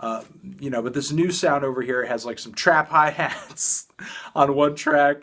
You know, but this new sound over here has like some trap hi-hats on one track,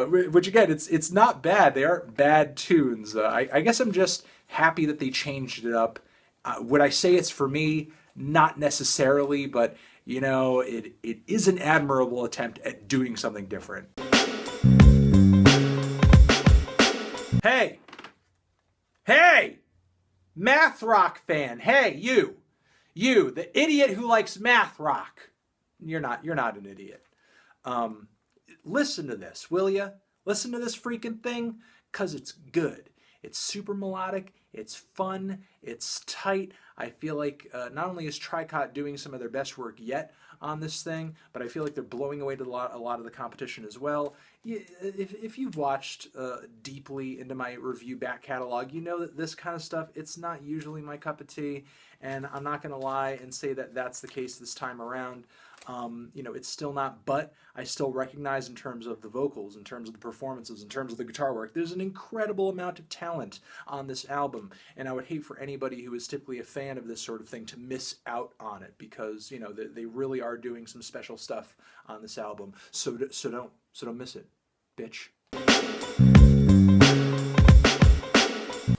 which again, it's not bad. They aren't bad tunes. I guess I'm just happy that they changed it up. Would I say it's for me? Not necessarily, but you know, it is an admirable attempt at doing something different. Hey! Hey! Math rock fan. Hey, you! You, the idiot who likes math rock. You're not an idiot. Listen to this, will ya? Listen to this freaking thing, because it's good. It's super melodic, it's fun, it's tight. I feel like not only is Tricot doing some of their best work yet on this thing, but I feel like they're blowing away to a lot of the competition as well. If you've watched deeply into my review back catalog, you know that this kind of stuff, it's not usually my cup of tea, and I'm not going to lie and say that that's the case this time around. You know, it's still not, but I still recognize in terms of the vocals, in terms of the performances, in terms of the guitar work, there's an incredible amount of talent on this album, and I would hate for anybody who is typically a fan of this sort of thing to miss out on it, because, you know, they really are doing some special stuff on this album, so don't miss it, bitch.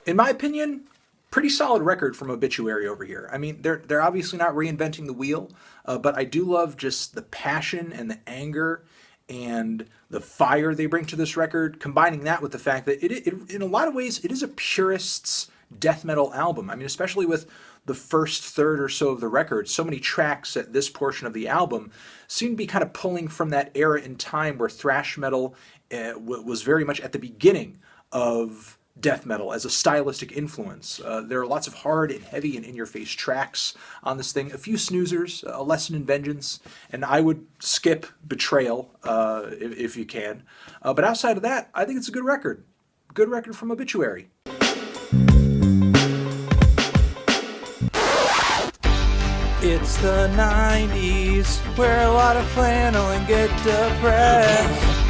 In my opinion, pretty solid record from Obituary over here. I mean, they're obviously not reinventing the wheel, but I do love just the passion and the anger and the fire they bring to this record, combining that with the fact that it in a lot of ways, it is a purist's death metal album. I mean, especially with the first third or so of the record, so many tracks at this portion of the album seem to be kind of pulling from that era in time where thrash metal was very much at the beginning of death metal as a stylistic influence. There are lots of hard and heavy and in-your-face tracks on this thing, a few snoozers, a lesson in vengeance, and I would skip Betrayal if you can. But outside of that, I think it's a good record. Good record from Obituary. It's the 90s, wear a lot of flannel and get depressed.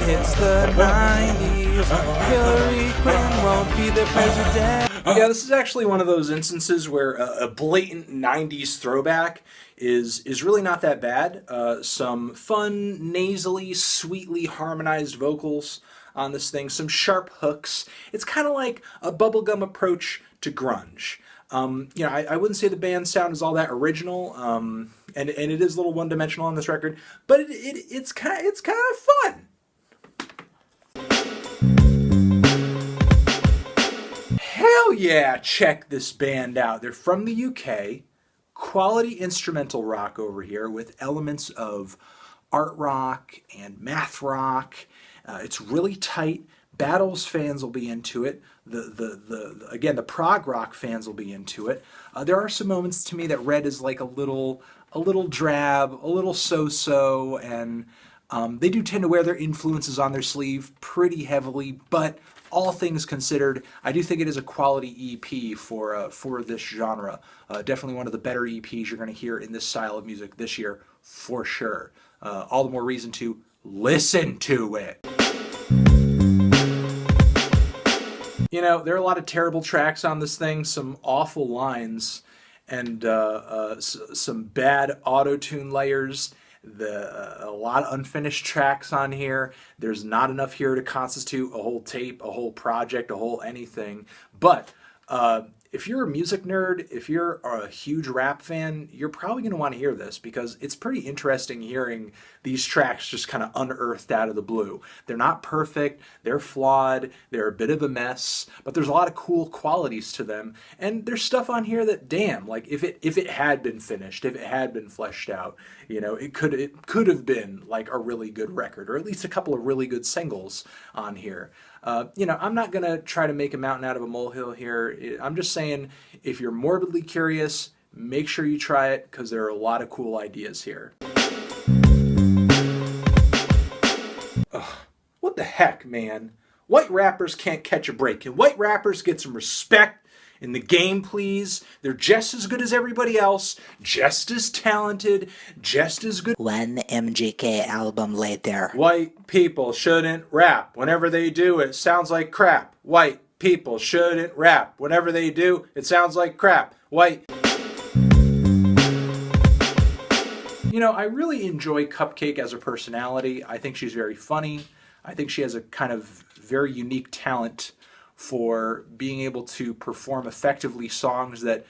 It's the 90s, Hillary Clinton won't be the president. Yeah, this is actually one of those instances where a blatant 90s throwback is really not that bad. Some fun, nasally, sweetly harmonized vocals on this thing, some sharp hooks. It's kind of like a bubblegum approach to grunge. You know, I wouldn't say the band's sound is all that original, and it is a little one-dimensional on this record, but it's kind of fun. Hell yeah, check this band out. They're from the UK, quality instrumental rock over here with elements of art rock and math rock. It's really tight. Battles fans will be into it. Again, the prog rock fans will be into it. There are some moments to me that Red is like a little drab, a little so-so, and they do tend to wear their influences on their sleeve pretty heavily, but all things considered, I do think it is a quality EP for this genre. Definitely one of the better EPs you're going to hear in this style of music this year, for sure. All the more reason to listen to it. You know, there are a lot of terrible tracks on this thing, some awful lines, and some bad auto-tune layers. A lot of unfinished tracks on here. There's not enough here to constitute a whole tape, a whole project, a whole anything. But if you're a music nerd, if you're a huge rap fan, you're probably going to want to hear this, because it's pretty interesting hearing these tracks just kind of unearthed out of the blue. They're not perfect, they're flawed, they're a bit of a mess, but there's a lot of cool qualities to them, and there's stuff on here that, damn, like if it had been finished, if it had been fleshed out, you know, it could have been like a really good record, or at least a couple of really good singles on here. You know, I'm not going to try to make a mountain out of a molehill here. I'm just saying, if you're morbidly curious, make sure you try it, because there are a lot of cool ideas here. Ugh, what the heck, man? White rappers can't catch a break. Can white rappers get some respect in the game, please? They're just as good as everybody else, just as talented, just as good. One MGK album later. White people shouldn't rap. Whenever they do, it sounds like crap. White people shouldn't rap. Whenever they do, it sounds like crap. White. You know, I really enjoy Cupcakke as a personality. I think she's very funny. I think she has a kind of very unique talent for being able to perform effectively songs that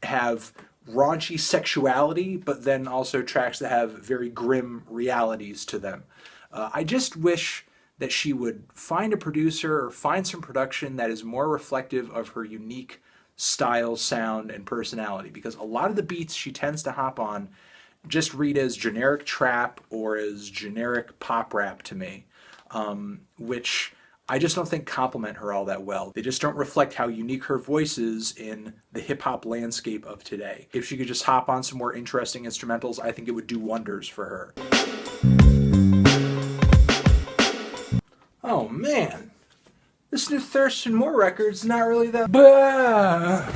have raunchy sexuality, but then also tracks that have very grim realities to them. I just wish that she would find a producer or find some production that is more reflective of her unique style, sound, and personality, because a lot of the beats she tends to hop on just read as generic trap or as generic pop rap to me, which I just don't think compliment her all that well. They just don't reflect how unique her voice is in the hip-hop landscape of today. If she could just hop on some more interesting instrumentals, I think it would do wonders for her. Oh man, this new Thurston Moore record's not really that bad.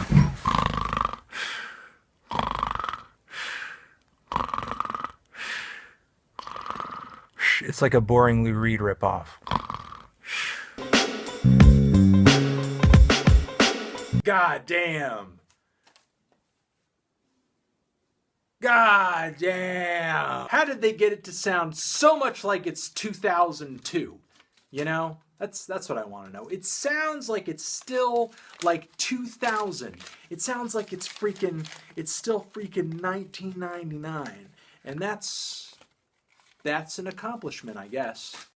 It's like a boring Lou Reed ripoff. God damn. God damn. How did they get it to sound so much like it's 2002? You know? That's what I want to know. It sounds like it's still like 2000. It sounds like it's still freaking 1999. And that's an accomplishment, I guess.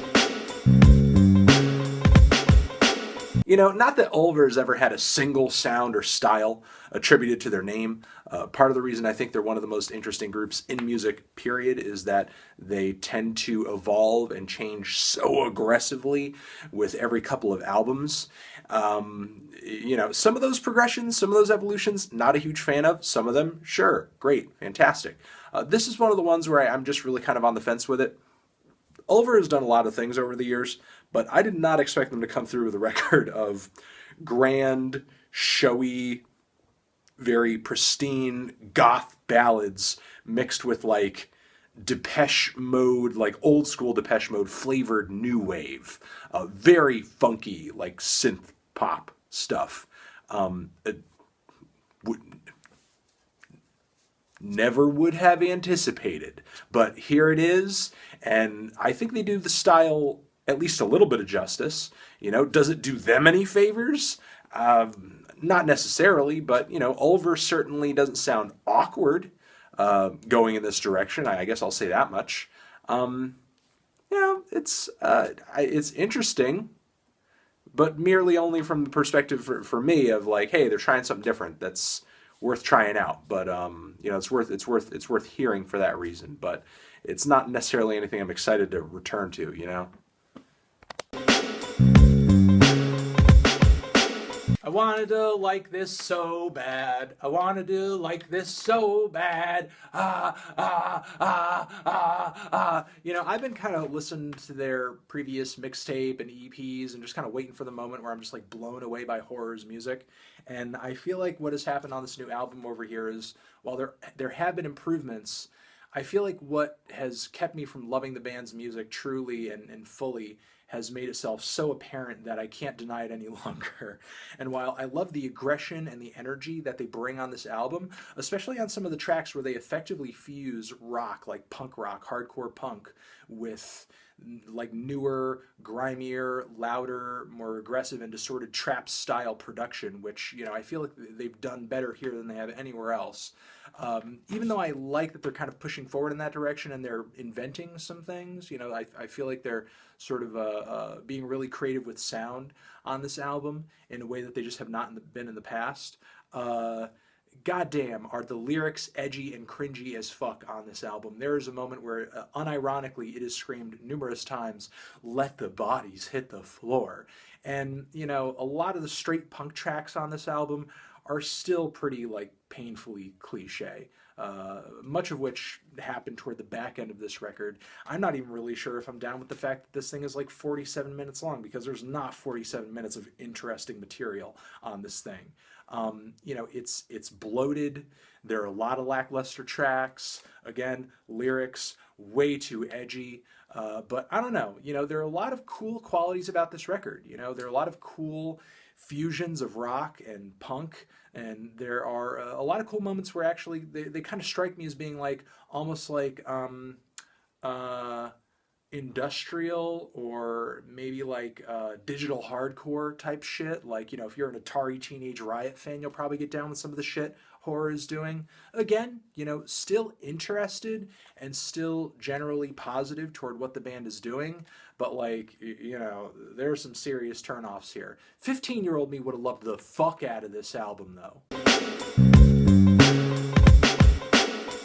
You know, not that Ulver's ever had a single sound or style attributed to their name. Part of the reason I think they're one of the most interesting groups in music, period, is that they tend to evolve and change so aggressively with every couple of albums. You know, some of those progressions, some of those evolutions, not a huge fan of. Some of them, sure, great, fantastic. This is one of the ones where I'm just really kind of on the fence with it. Ulver has done a lot of things over the years, but I did not expect them to come through with a record of grand, showy, very pristine goth ballads mixed with like Depeche Mode, like old school Depeche Mode flavored new wave. Very funky, like synth pop stuff. Never would have anticipated, but here it is, and I think they do the style at least a little bit of justice. You know, does it do them any favors? Not necessarily, but you know, Ulver certainly doesn't sound awkward going in this direction. I guess I'll say that much. You know, it's interesting, but merely only from the perspective for me of like, hey, they're trying something different. That's worth trying out, but you know, it's worth hearing for that reason. But it's not necessarily anything I'm excited to return to, you know. I wanted to like this so bad. I wanted to like this so bad. You know, I've been kind of listening to their previous mixtape and EPs and just kind of waiting for the moment where I'm just like blown away by Horror's music. And I feel like what has happened on this new album over here is, while there have been improvements, I feel like what has kept me from loving the band's music truly and fully has made itself so apparent that I can't deny it any longer. And while I love the aggression and the energy that they bring on this album, especially on some of the tracks where they effectively fuse rock, like punk rock, hardcore punk, with like newer, grimier, louder, more aggressive and distorted trap style production, which, you know, I feel like they've done better here than they have anywhere else. Even though I like that they're kind of pushing forward in that direction and they're inventing some things, you know, I feel like they're sort of being really creative with sound on this album in a way that they just have not been in the past. Goddamn, are the lyrics edgy and cringy as fuck on this album. There is a moment where, unironically, it is screamed numerous times, "Let the bodies hit the floor." And, you know, a lot of the straight punk tracks on this album are still pretty, like, painfully cliche. Much of which happened toward the back end of this record. I'm not even really sure if I'm down with the fact that this thing is like 47 minutes long, because there's not 47 minutes of interesting material on this thing. You know, it's bloated. There are a lot of lackluster tracks. Again, lyrics way too edgy. But I don't know, you know, there are a lot of cool qualities about this record. You know, there are a lot of cool fusions of rock and punk, and there are a lot of cool moments where actually they kind of strike me as being like almost like industrial or maybe like digital hardcore type shit. Like, you know, if you're an Atari Teenage Riot fan, you'll probably get down with some of the shit Horror is doing. Again, you know, still interested and still generally positive toward what the band is doing, but like, you know, there are some serious turnoffs here. 15-year-old me would have loved the fuck out of this album though.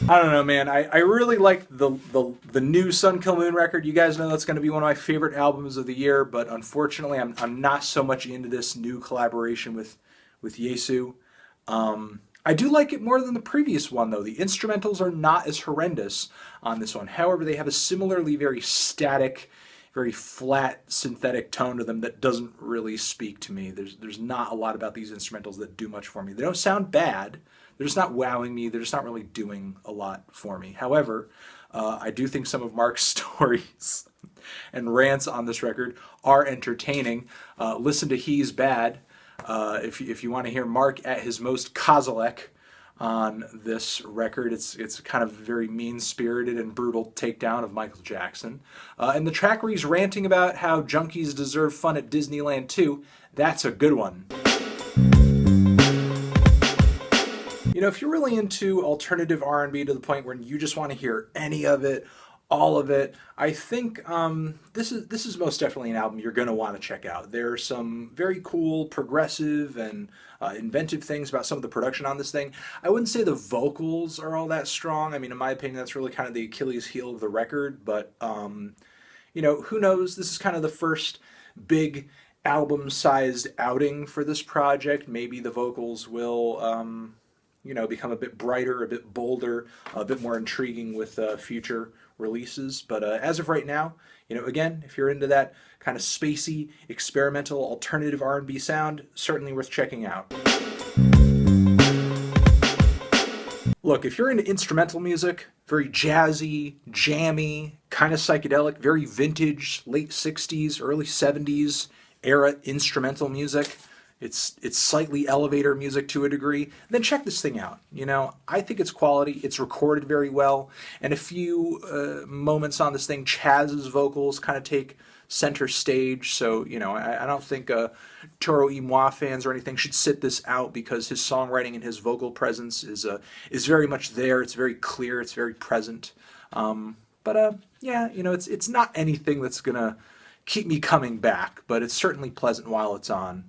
I don't know, man. I really like the new Sun Kil Moon record. You guys know that's going to be one of my favorite albums of the year, but unfortunately I'm not so much into this new collaboration with Jesu. I do like it more than the previous one, though. The instrumentals are not as horrendous on this one. However, they have a similarly very static, very flat synthetic tone to them that doesn't really speak to me. There's not a lot about these instrumentals that do much for me. They don't sound bad. They're just not wowing me. They're just not really doing a lot for me. However, I do think some of Mark's stories and rants on this record are entertaining. Listen to He's Bad. If you want to hear Mark at his most Kozilek on this record, it's kind of very mean-spirited and brutal takedown of Michael Jackson. And the track where he's ranting about how junkies deserve fun at Disneyland too, that's a good one. You know, if you're really into alternative R&B to the point where you just want to hear any of it, all of it, I think this is most definitely an album you're going to want to check out. There are some very cool, progressive, and inventive things about some of the production on this thing. I wouldn't say the vocals are all that strong. I mean, in my opinion, that's really kind of the Achilles heel of the record. But, you know, who knows? This is kind of the first big album-sized outing for this project. Maybe the vocals will, you know, become a bit brighter, a bit bolder, a bit more intriguing with future releases. But as of right now, you know, again, if you're into that kind of spacey, experimental, alternative R&B sound, certainly worth checking out. Look, if you're into instrumental music, very jazzy, jammy, kind of psychedelic, very vintage, late 60s, early 70s era instrumental music, it's slightly elevator music to a degree, then check this thing out. You know, I think it's quality. It's recorded very well. And a few moments on this thing, Chaz's vocals kind of take center stage. So, you know, I don't think Toro y Moi fans or anything should sit this out, because his songwriting and his vocal presence is very much there. It's very clear. It's very present. Yeah, you know, it's not anything that's going to keep me coming back, but it's certainly pleasant while it's on.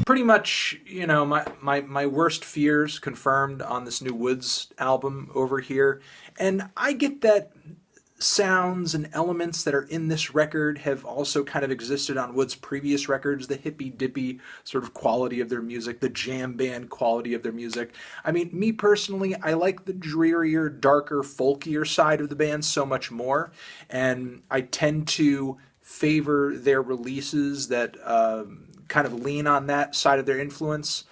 Pretty much, you know, my worst fears confirmed on this new Woods album over here. And I get that sounds and elements that are in this record have also kind of existed on Woods' previous records, the hippy-dippy sort of quality of their music, the jam band quality of their music. I mean, me personally, I like the drearier, darker, folkier side of the band so much more, and I tend to favor their releases that kind of lean on that side of their influence.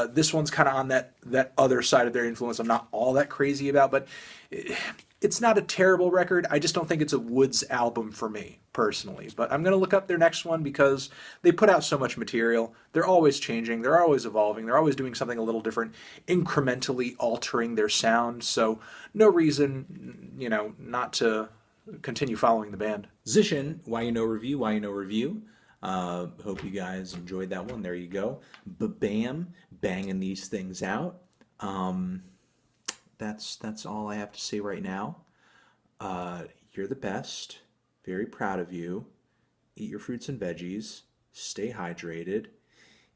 This one's kind of on that other side of their influence I'm not all that crazy about, but it's not a terrible record. I just don't think it's a Woods album for me, personally. But I'm going to look up their next one because they put out so much material. They're always changing. They're always evolving. They're always doing something a little different, incrementally altering their sound. So no reason, you know, not to continue following the band. Zishin, YUNOREVIEW. Hope you guys enjoyed that one. There you go. Bam, banging these things out. That's all I have to say right now. You're the best. Very proud of you. Eat your fruits and veggies. Stay hydrated.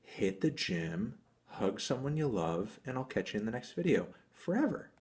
Hit the gym. Hug someone you love. And I'll catch you in the next video. Forever.